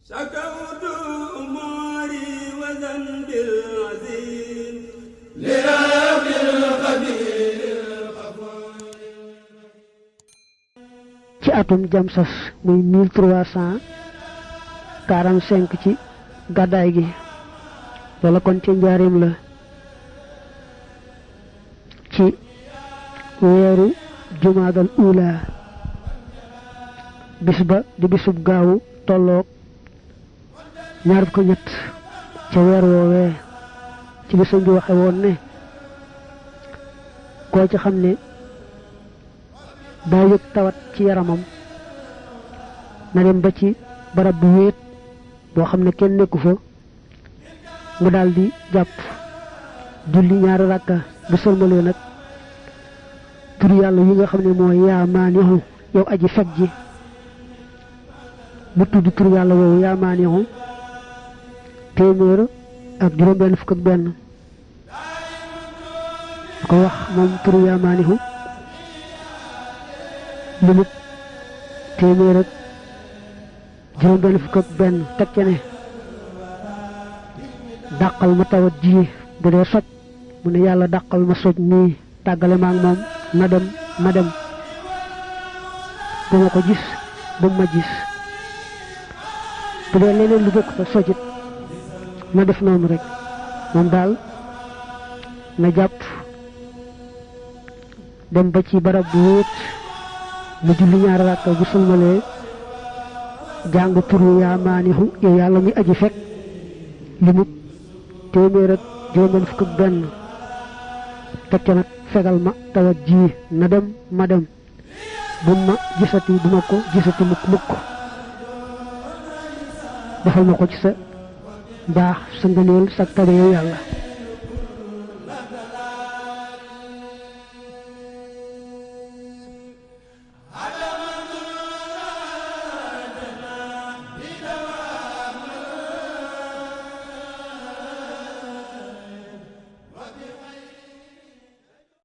شكوت أموري وذنب العظيم لرب القدير الغفور. ci atum jamsas muy 1345 ci gàddaay gi loola kon ci njaarim la ci weeru jumaadal ula bis ba di bisub gaawu tolloog ñaar ko ñett ca weer woowee ci bisam bi waxe woon ne koo ci xam ne daa yëg tawat ci yaramam na dem ba ci barab bu wéet boo xam ne kenn nekku fa mu daldi jàpp julli ñaari rakka bu sëlmalee nag tur yàlla yi nga xam ne mooy yaa maanihu yow aji fekk ji mu tudd tur yàlla woowu yaa maanihu téeméer ak juróom-benn fukk ak benn ko wax moom tur yaa maanihu limut téeméer ak juróom-benn fukk ak benn teg ca ne dàqal ma tawat ji bu dee soj mu ne yàlla dàqal ma soj nii tàggale ma ak moom ma dem bu ma ko gis bu ma gis bu dee leneen lu bokk fa sojit na def noonu rek moom daal na jàpp dem ba ci barab bu wéet mu julli ñaari rakka bu sëlmalee jàng turu yaa maanihu yow yàlla muy aji fekk limut téeméer ak juróom-benn fukk ak benn teg ca nag fegal ma tawat ji na dem ma dem bu ma gisati bu ma ko gisati mukk defal ma ko ci sa baax sa ngëneel sa tabe yow yàlla